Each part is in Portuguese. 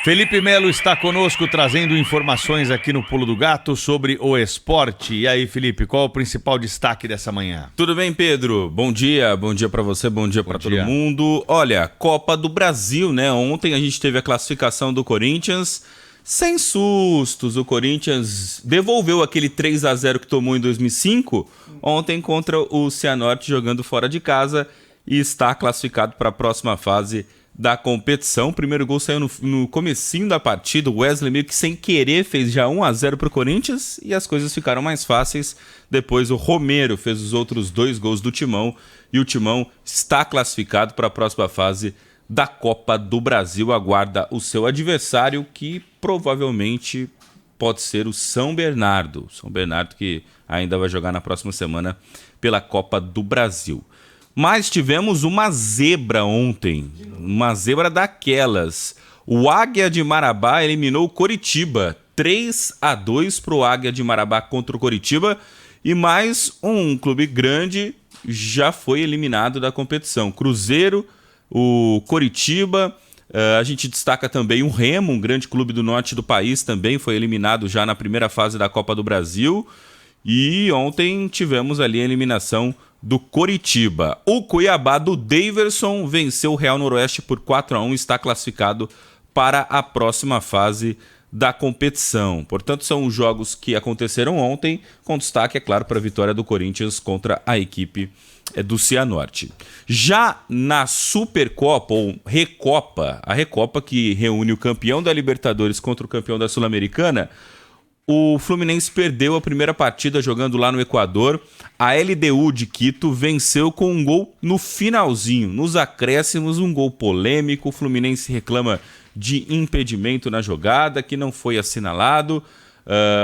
Felipe Melo está conosco trazendo informações aqui no Pulo do Gato sobre o esporte. E aí, Felipe, qual é o principal destaque dessa manhã? Tudo bem, Pedro? Bom dia para você, bom dia para todo mundo. Olha, Copa do Brasil, né? Ontem a gente teve a classificação do Corinthians. Sem sustos, o Corinthians devolveu aquele 3-0 que tomou em 2005, ontem contra o Cianorte jogando fora de casa e está classificado para a próxima fase da competição. O primeiro gol saiu no comecinho da partida, o Wesley meio que sem querer fez já 1-0 para o Corinthians e as coisas ficaram mais fáceis. Depois o Romero fez os outros 2 gols do Timão e o Timão está classificado para a próxima fase da Copa do Brasil. Aguarda o seu adversário, que provavelmente pode ser o São Bernardo. São Bernardo que ainda vai jogar na próxima semana pela Copa do Brasil. Mas tivemos uma zebra ontem, uma zebra daquelas. O Águia de Marabá eliminou o Coritiba, 3-2 para o Águia de Marabá contra o Coritiba. E mais um clube grande já foi eliminado da competição. Cruzeiro, o Coritiba, a gente destaca também o Remo, um grande clube do norte do país, também foi eliminado já na primeira fase da Copa do Brasil. E ontem tivemos ali a eliminação do Coritiba. O Cuiabá do Daverson venceu o Real Noroeste por 4-1 e está classificado para a próxima fase da competição. Portanto, são os jogos que aconteceram ontem, com destaque, é claro, para a vitória do Corinthians contra a equipe do Cianorte. Já na Supercopa, ou Recopa, a Recopa que reúne o campeão da Libertadores contra o campeão da Sul-Americana, o Fluminense perdeu a primeira partida jogando lá no Equador. A LDU de Quito venceu com um gol no finalzinho, nos acréscimos, um gol polêmico. O Fluminense reclama de impedimento na jogada, que não foi assinalado.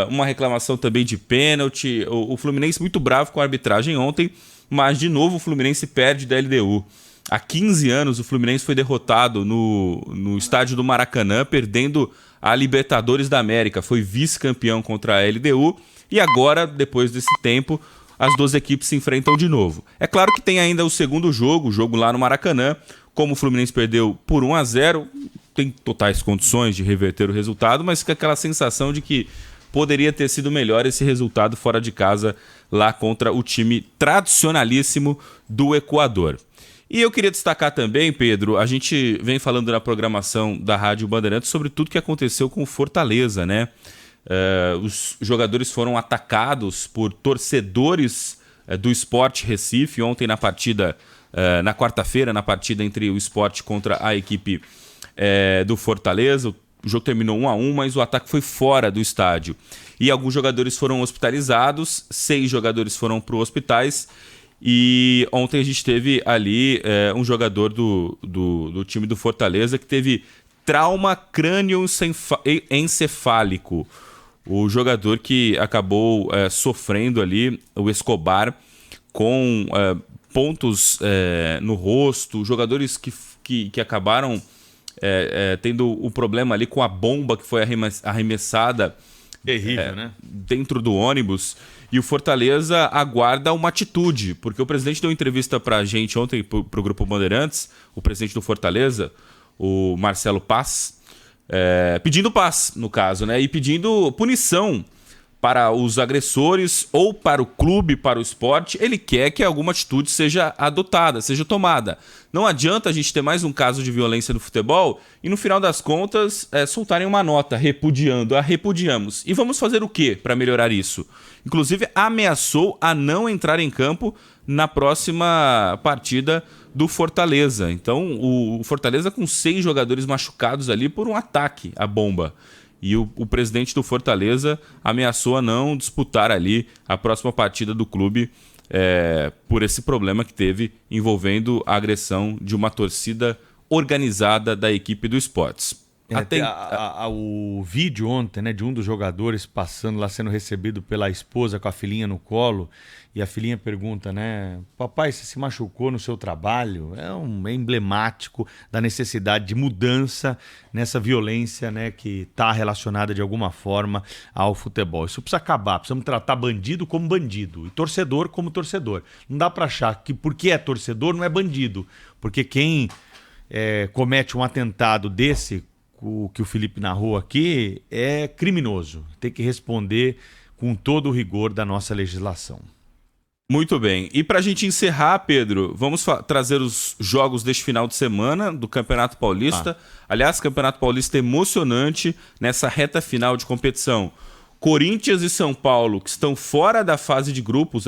Uma reclamação também de pênalti. O Fluminense muito bravo com a arbitragem ontem, mas de novo o Fluminense perde da LDU. Há 15 anos o Fluminense foi derrotado no estádio do Maracanã, perdendo a Libertadores da América. Foi vice-campeão contra a LDU e agora, depois desse tempo, as duas equipes se enfrentam de novo. É claro que tem ainda o segundo jogo, o jogo lá no Maracanã. Como o Fluminense perdeu por 1-0, tem totais condições de reverter o resultado, mas fica aquela sensação de que poderia ter sido melhor esse resultado fora de casa lá contra o time tradicionalíssimo do Equador. E eu queria destacar também, Pedro, a gente vem falando na programação da Rádio Bandeirantes sobre tudo que aconteceu com o Fortaleza, né? Os jogadores foram atacados por torcedores do Sport Recife ontem na partida, na quarta-feira, na partida entre o Sport contra a equipe do Fortaleza. O jogo terminou 1-1, mas o ataque foi fora do estádio. E alguns jogadores foram hospitalizados, 6 jogadores foram para os hospitais. E ontem a gente teve ali um jogador do time do Fortaleza que teve trauma crânioencefálico. O jogador que acabou sofrendo ali, o Escobar, com pontos no rosto, jogadores que acabaram tendo o problema ali com a bomba que foi arremessada terrível, né? Dentro do ônibus. E o Fortaleza aguarda uma atitude, porque o presidente deu entrevista pra gente ontem, pro Grupo Bandeirantes, o presidente do Fortaleza, o Marcelo Paz, pedindo paz, no caso, né? E pedindo punição para os agressores ou para o clube, para o esporte. Ele quer que alguma atitude seja adotada, seja tomada. Não adianta a gente ter mais um caso de violência no futebol e, no final das contas, soltarem uma nota repudiando. Repudiamos. E vamos fazer o quê para melhorar isso? Inclusive, ameaçou a não entrar em campo na próxima partida do Fortaleza. Então, o Fortaleza com 6 jogadores machucados ali por um ataque à bomba. E o presidente do Fortaleza ameaçou a não disputar ali a próxima partida do clube por esse problema que teve envolvendo a agressão de uma torcida organizada da equipe do Sports. O vídeo ontem, né, de um dos jogadores passando lá, sendo recebido pela esposa com a filhinha no colo, e a filhinha pergunta, né, papai, você se machucou no seu trabalho? É emblemático da necessidade de mudança nessa violência, né, que está relacionada de alguma forma ao futebol. Isso precisa acabar, precisamos tratar bandido como bandido e torcedor como torcedor. Não dá para achar que porque é torcedor não é bandido, porque quem comete um atentado desse o que o Felipe narrou aqui é criminoso. Tem que responder com todo o rigor da nossa legislação. Muito bem. E para a gente encerrar, Pedro, vamos trazer os jogos deste final de semana do Campeonato Paulista. Aliás, Campeonato Paulista emocionante nessa reta final de competição. Corinthians e São Paulo, que estão fora da fase de grupos,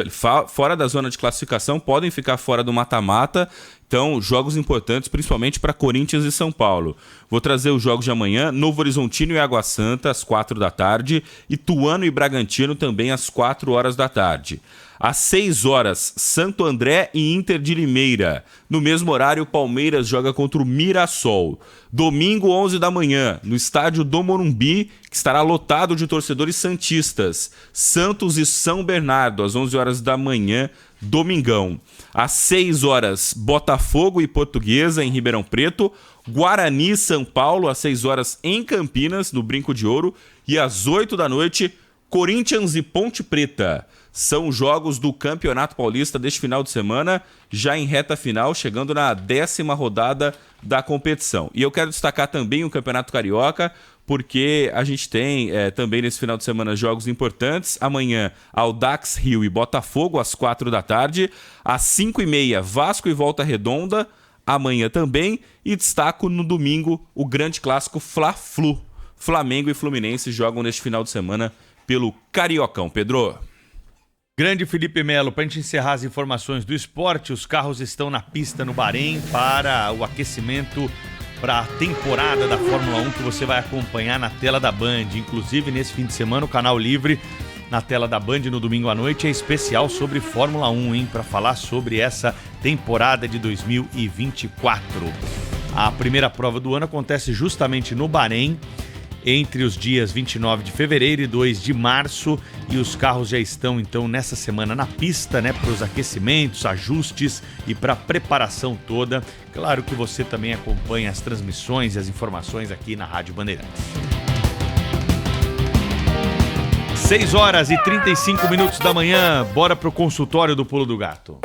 fora da zona de classificação, podem ficar fora do mata-mata. Então, jogos importantes, principalmente para Corinthians e São Paulo. Vou trazer os jogos de amanhã: Novo Horizontino e Água Santa, às 4h, e Ituano e Bragantino, também às 4h. Às 6h, Santo André e Inter de Limeira. No mesmo horário, Palmeiras joga contra o Mirassol. Domingo, 11h, no estádio do Morumbi, que estará lotado de torcedores santistas. Santos e São Bernardo, às 11h, domingão. Às 6h, Botafogo e Portuguesa, em Ribeirão Preto. Guarani e São Paulo, às 6h, em Campinas, no Brinco de Ouro. E às 8h, Corinthians e Ponte Preta. São jogos do Campeonato Paulista deste final de semana, já em reta final, chegando na 10ª rodada da competição. E eu quero destacar também o Campeonato Carioca, porque a gente tem também nesse final de semana jogos importantes. Amanhã, Audax Rio e Botafogo, às 4h. Às 5h30, Vasco e Volta Redonda, amanhã também. E destaco no domingo o grande clássico Fla-Flu. Flamengo e Fluminense jogam neste final de semana pelo Cariocão. Pedro. Grande Felipe Melo, para a gente encerrar as informações do esporte, os carros estão na pista no Bahrein para o aquecimento para a temporada da Fórmula 1 que você vai acompanhar na tela da Band. Inclusive, nesse fim de semana, o Canal Livre, na tela da Band, no domingo à noite, é especial sobre Fórmula 1, hein? Para falar sobre essa temporada de 2024. A primeira prova do ano acontece justamente no Bahrein, entre os dias 29 de fevereiro e 2 de março, e os carros já estão então nessa semana na pista, né, para os aquecimentos, ajustes e para a preparação toda. Claro que você também acompanha as transmissões e as informações aqui na Rádio Bandeirantes. 6h35 da manhã, bora pro consultório do Pulo do Gato.